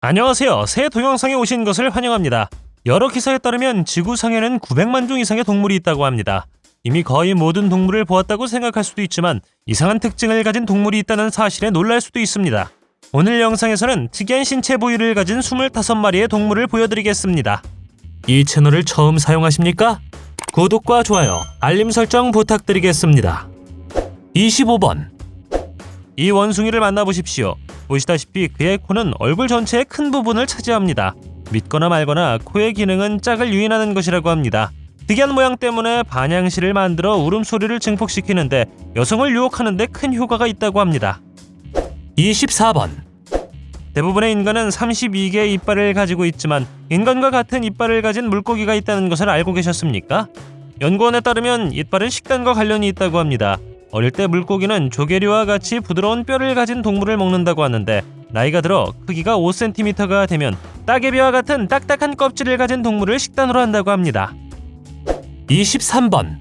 안녕하세요. 새 동영상에 오신 것을 환영합니다. 여러 기사에 따르면 지구상에는 900만 종 이상의 동물이 있다고 합니다. 이미 거의 모든 동물을 보았다고 생각할 수도 있지만 이상한 특징을 가진 동물이 있다는 사실에 놀랄 수도 있습니다. 오늘 영상에서는 특이한 신체 부위를 가진 25마리의 동물을 보여드리겠습니다. 이 채널을 처음 사용하십니까? 구독과 좋아요, 알림 설정 부탁드리겠습니다. 25번. 이 원숭이를 만나보십시오. 보시다시피 그의 코는 얼굴 전체의 큰 부분을 차지합니다. 믿거나 말거나 코의 기능은 짝을 유인하는 것이라고 합니다. 특이한 모양 때문에 반향시를 만들어 울음소리를 증폭시키는데 여성을 유혹하는 데 큰 효과가 있다고 합니다. 24번. 대부분의 인간은 32개의 이빨을 가지고 있지만 인간과 같은 이빨을 가진 물고기가 있다는 것을 알고 계셨습니까? 연구원에 따르면 이빨은 식단과 관련이 있다고 합니다. 어릴 때 물고기는 조개류와 같이 부드러운 뼈를 가진 동물을 먹는다고 하는데 나이가 들어 크기가 5cm가 되면 따개비와 같은 딱딱한 껍질을 가진 동물을 식단으로 한다고 합니다. 23번.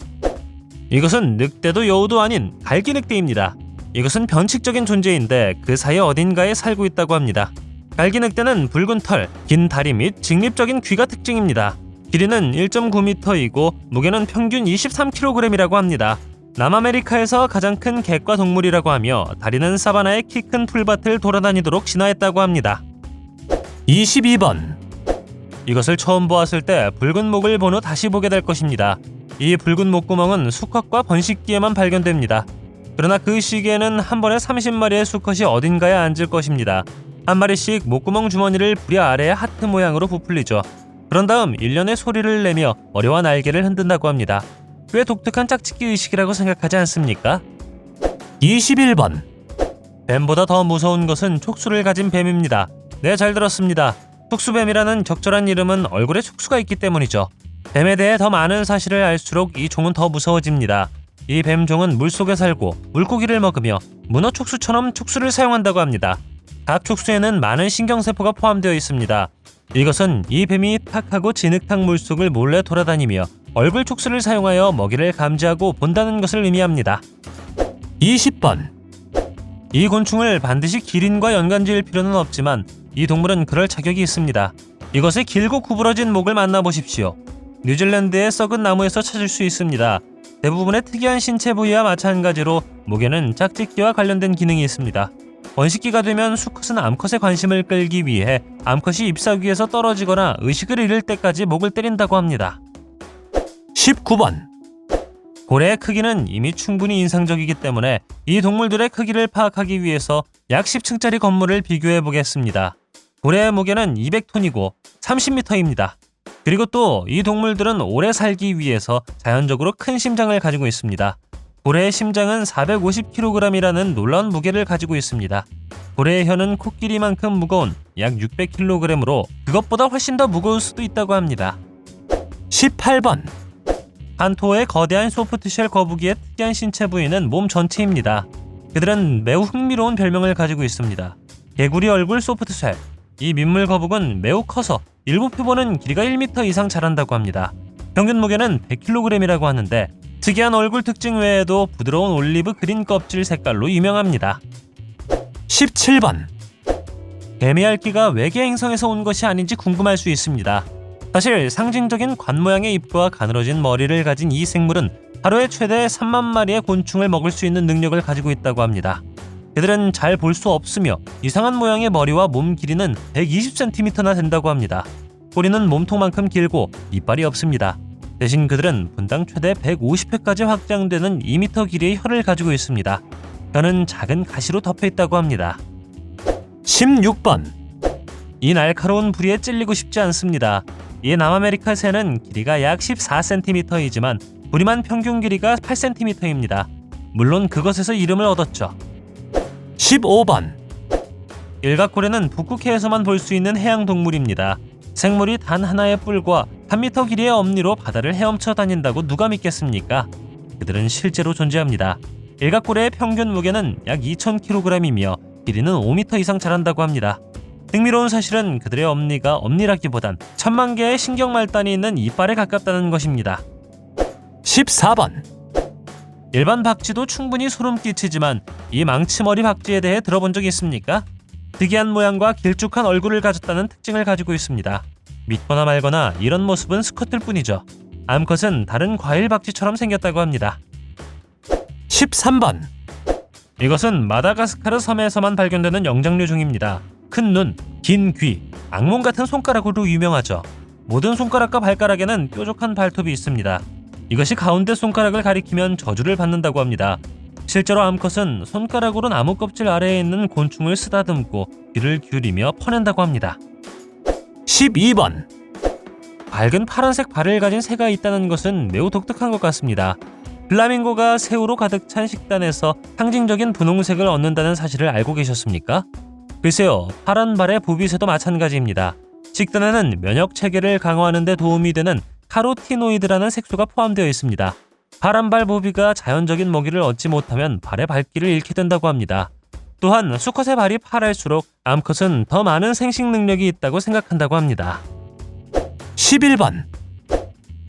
이것은 늑대도 여우도 아닌 갈기늑대입니다. 이것은 변칙적인 존재인데 그 사이 어딘가에 살고 있다고 합니다. 갈기늑대는 붉은 털, 긴 다리 및 직립적인 귀가 특징입니다. 길이는 1.9m이고 무게는 평균 23kg이라고 합니다. 남아메리카에서 가장 큰 객과 동물이라고 하며 다리는 사바나의 키 큰 풀밭을 돌아다니도록 진화했다고 합니다. 22번. 이것을 처음 보았을 때 붉은 목을 본 후 다시 보게 될 것입니다. 이 붉은 목구멍은 수컷과 번식기에만 발견됩니다. 그러나 그 시기에는 한 번에 30마리의 수컷이 어딘가에 앉을 것입니다. 한 마리씩 목구멍 주머니를 부리 아래에 하트 모양으로 부풀리죠. 그런 다음 일련의 소리를 내며 머리와 날개를 흔든다고 합니다. 꽤 독특한 짝짓기 의식이라고 생각하지 않습니까? 21번. 뱀보다 더 무서운 것은 촉수를 가진 뱀입니다. 네, 잘 들었습니다. 촉수뱀이라는 적절한 이름은 얼굴에 촉수가 있기 때문이죠. 뱀에 대해 더 많은 사실을 알수록 이 종은 더 무서워집니다. 이 뱀종은 물속에 살고 물고기를 먹으며 문어 촉수처럼 촉수를 사용한다고 합니다. 각 촉수에는 많은 신경세포가 포함되어 있습니다. 이것은 이 뱀이 탁하고 진흙탕 물속을 몰래 돌아다니며 얼굴 촉수를 사용하여 먹이를 감지하고 본다는 것을 의미합니다. 20번. 이 곤충을 반드시 기린과 연관지을 필요는 없지만 이 동물은 그럴 자격이 있습니다. 이것의 길고 구부러진 목을 만나보십시오. 뉴질랜드의 썩은 나무에서 찾을 수 있습니다. 대부분의 특이한 신체 부위와 마찬가지로 목에는 짝짓기와 관련된 기능이 있습니다. 번식기가 되면 수컷은 암컷의 관심을 끌기 위해 암컷이 잎사귀에서 떨어지거나 의식을 잃을 때까지 목을 때린다고 합니다. 19번. 고래의 크기는 이미 충분히 인상적이기 때문에 이 동물들의 크기를 파악하기 위해서 약 10층짜리 건물을 비교해 보겠습니다. 고래의 무게는 200톤이고 30m입니다. 그리고 또 이 동물들은 오래 살기 위해서 자연적으로 큰 심장을 가지고 있습니다. 고래의 심장은 450kg이라는 놀라운 무게를 가지고 있습니다. 고래의 혀는 코끼리만큼 무거운 약 600kg으로 그것보다 훨씬 더 무거울 수도 있다고 합니다. 18번. 한토의 거대한 소프트쉘 거북이의 특이한 신체 부위는 몸 전체입니다. 그들은 매우 흥미로운 별명을 가지고 있습니다. 개구리 얼굴 소프트쉘. 이 민물 거북은 매우 커서 일부 표본은 길이가 1m 이상 자란다고 합니다. 평균 무게는 100kg이라고 하는데 특이한 얼굴 특징 외에도 부드러운 올리브 그린 껍질 색깔로 유명합니다. 17번. 개미핥기가 외계 행성에서 온 것이 아닌지 궁금할 수 있습니다. 사실 상징적인 관 모양의 입과 가늘어진 머리를 가진 이 생물은 하루에 최대 3만 마리의 곤충을 먹을 수 있는 능력을 가지고 있다고 합니다. 그들은 잘 볼 수 없으며 이상한 모양의 머리와 몸 길이는 120cm나 된다고 합니다. 꼬리는 몸통만큼 길고 이빨이 없습니다. 대신 그들은 분당 최대 150회까지 확장되는 2m 길이의 혀를 가지고 있습니다. 혀는 작은 가시로 덮여 있다고 합니다. 16번. 이 날카로운 부리에 찔리고 싶지 않습니다. 이 남아메리카 새는 길이가 약 14cm이지만 부리만 평균 길이가 8cm입니다. 물론 그것에서 이름을 얻었죠. 15번. 일각고래는 북극해에서만 볼 수 있는 해양동물입니다. 생물이 단 하나의 뿔과 3m 길이의 엄니로 바다를 헤엄쳐 다닌다고 누가 믿겠습니까? 그들은 실제로 존재합니다. 일각고래의 평균 무게는 약 2000kg이며 길이는 5m 이상 자란다고 합니다. 흥미로운 사실은 그들의 엄니가 엄니라기보단 1000만 개의 신경말단이 있는 이빨에 가깝다는 것입니다. 14번. 일반 박쥐도 충분히 소름 끼치지만 이 망치머리 박쥐에 대해 들어본 적 있습니까? 특이한 모양과 길쭉한 얼굴을 가졌다는 특징을 가지고 있습니다. 믿거나 말거나 이런 모습은 수컷일 뿐이죠. 암컷은 다른 과일 박쥐처럼 생겼다고 합니다. 13번. 이것은 마다가스카르 섬에서만 발견되는 영장류 중입니다. 큰 눈, 긴 귀, 악몽 같은 손가락으로 유명하죠. 모든 손가락과 발가락에는 뾰족한 발톱이 있습니다. 이것이 가운데 손가락을 가리키면 저주를 받는다고 합니다. 실제로 암컷은 손가락으로 나무 껍질 아래에 있는 곤충을 쓰다듬고 귀를 기울이며 퍼낸다고 합니다. 12번. 밝은 파란색 발을 가진 새가 있다는 것은 매우 독특한 것 같습니다. 플라밍고가 새우로 가득 찬 식단에서 상징적인 분홍색을 얻는다는 사실을 알고 계셨습니까? 글쎄요, 파란 발의 보비새도 마찬가지입니다. 식단에는 면역 체계를 강화하는 데 도움이 되는 카로티노이드라는 색소가 포함되어 있습니다. 파란 발 보비가 자연적인 먹이를 얻지 못하면 발의 밝기를 잃게 된다고 합니다. 또한 수컷의 발이 파랄수록 암컷은 더 많은 생식 능력이 있다고 생각한다고 합니다. 11번.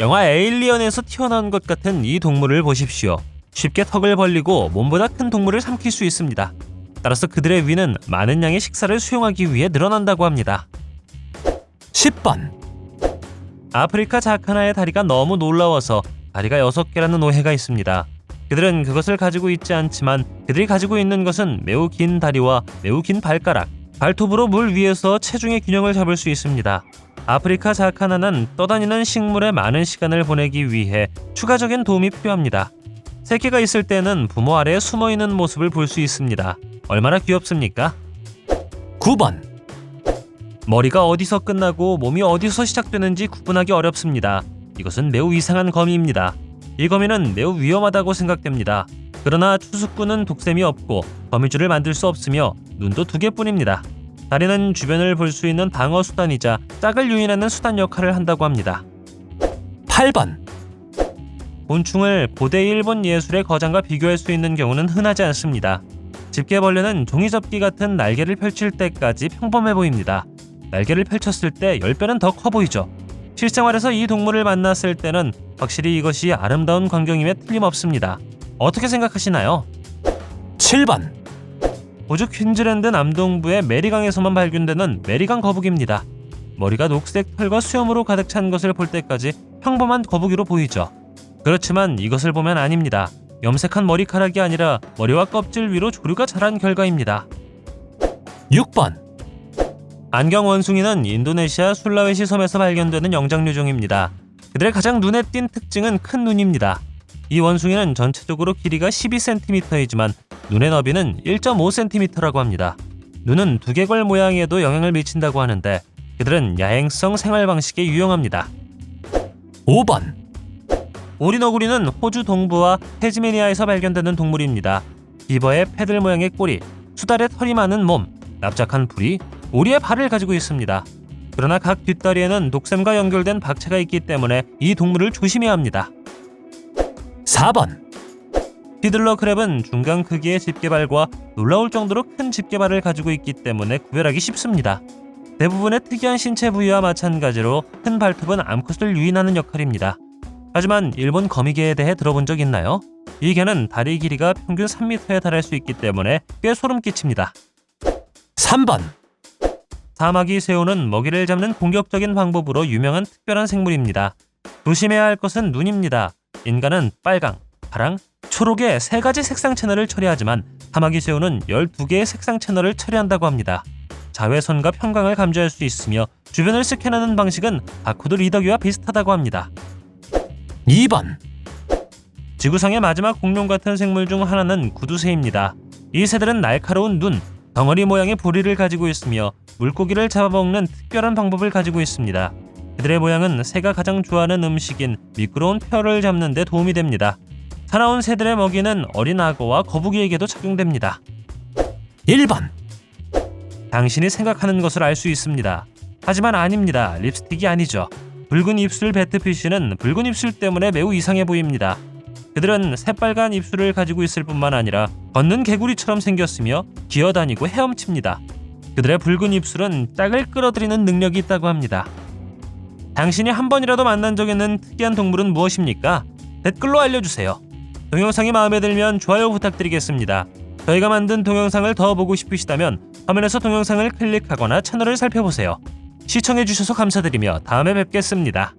영화 에일리언에서 튀어나온 것 같은 이 동물을 보십시오. 쉽게 턱을 벌리고 몸보다 큰 동물을 삼킬 수 있습니다. 따라서 그들의 위는 많은 양의 식사를 수용하기 위해 늘어난다고 합니다. 10번. 아프리카 자카나의 다리가 너무 놀라워서 다리가 6개라는 오해가 있습니다. 그들은 그것을 가지고 있지 않지만 그들이 가지고 있는 것은 매우 긴 다리와 매우 긴 발가락, 발톱으로 물 위에서 체중의 균형을 잡을 수 있습니다. 아프리카 자카나는 떠다니는 식물에 많은 시간을 보내기 위해 추가적인 도움이 필요합니다. 새끼가 있을 때는 부모 아래에 숨어있는 모습을 볼 수 있습니다. 얼마나 귀엽습니까? 9번. 머리가 어디서 끝나고 몸이 어디서 시작되는지 구분하기 어렵습니다. 이것은 매우 이상한 거미입니다. 이 거미는 매우 위험하다고 생각됩니다. 그러나 추수꾼은 독샘이 없고 거미줄을 만들 수 없으며 눈도 2개뿐입니다. 다리는 주변을 볼 수 있는 방어 수단이자 짝을 유인하는 수단 역할을 한다고 합니다. 8번. 곤충을 고대 일본 예술의 거장과 비교할 수 있는 경우는 흔하지 않습니다. 집게벌레는 종이접기 같은 날개를 펼칠 때까지 평범해 보입니다. 날개를 펼쳤을 때 10배는 더 커 보이죠. 실생활에서 이 동물을 만났을 때는 확실히 이것이 아름다운 광경임에 틀림없습니다. 어떻게 생각하시나요? 7번. 호주 퀸즐랜드 남동부의 메리강에서만 발견되는 메리강 거북이입니다. 머리가 녹색 털과 수염으로 가득 찬 것을 볼 때까지 평범한 거북이로 보이죠. 그렇지만 이것을 보면 아닙니다. 염색한 머리카락이 아니라 머리와 껍질 위로 조류가 자란 결과입니다. 6번. 안경 원숭이는 인도네시아 술라웨시 섬에서 발견되는 영장류종입니다. 그들의 가장 눈에 띈 특징은 큰 눈입니다. 이 원숭이는 전체적으로 길이가 12cm이지만 눈의 너비는 1.5cm라고 합니다. 눈은 두개골 모양에도 영향을 미친다고 하는데 그들은 야행성 생활 방식에 유용합니다. 5번. 오리너구리는 호주 동부와 태즈메니아에서 발견되는 동물입니다. 비버의 패들 모양의 꼬리, 수달의 털이 많은 몸, 납작한 부리, 오리의 발을 가지고 있습니다. 그러나 각 뒷다리에는 독샘과 연결된 박체가 있기 때문에 이 동물을 조심해야 합니다. 4번. 피들러 크랩은 중간 크기의 집게발과 놀라울 정도로 큰 집게발을 가지고 있기 때문에 구별하기 쉽습니다. 대부분의 특이한 신체 부위와 마찬가지로 큰 발톱은 암컷을 유인하는 역할입니다. 하지만 일본 거미개에 대해 들어본 적 있나요? 이 개는 다리 길이가 평균 3m에 달할 수 있기 때문에 꽤 소름 끼칩니다. 3번. 사마귀 새우는 먹이를 잡는 공격적인 방법으로 유명한 특별한 생물입니다. 조심해야 할 것은 눈입니다. 인간은 빨강, 파랑, 초록의 3가지 색상 채널을 처리하지만 사마귀 새우는 12개의 색상 채널을 처리한다고 합니다. 자외선과 편광을 감지할 수 있으며 주변을 스캔하는 방식은 바코드 리더기와 비슷하다고 합니다. 2번. 지구상의 마지막 공룡 같은 생물 중 하나는 구두새입니다. 이 새들은 날카로운 눈, 덩어리 모양의 부리를 가지고 있으며 물고기를 잡아먹는 특별한 방법을 가지고 있습니다. 그들의 모양은 새가 가장 좋아하는 음식인 미끄러운 뼈를 잡는 데 도움이 됩니다. 사나운 새들의 먹이는 어린 악어와 거북이에게도 적용됩니다. 1번. 당신이 생각하는 것을 알 수 있습니다. 하지만 아닙니다. 립스틱이 아니죠. 붉은 입술 배트피쉬는 붉은 입술 때문에 매우 이상해 보입니다. 그들은 새빨간 입술을 가지고 있을 뿐만 아니라 걷는 개구리처럼 생겼으며 기어다니고 헤엄칩니다. 그들의 붉은 입술은 짝을 끌어들이는 능력이 있다고 합니다. 당신이 한 번이라도 만난 적 있는 특이한 동물은 무엇입니까? 댓글로 알려주세요. 동영상이 마음에 들면 좋아요 부탁드리겠습니다. 저희가 만든 동영상을 더 보고 싶으시다면 화면에서 동영상을 클릭하거나 채널을 살펴보세요. 시청해주셔서 감사드리며 다음에 뵙겠습니다.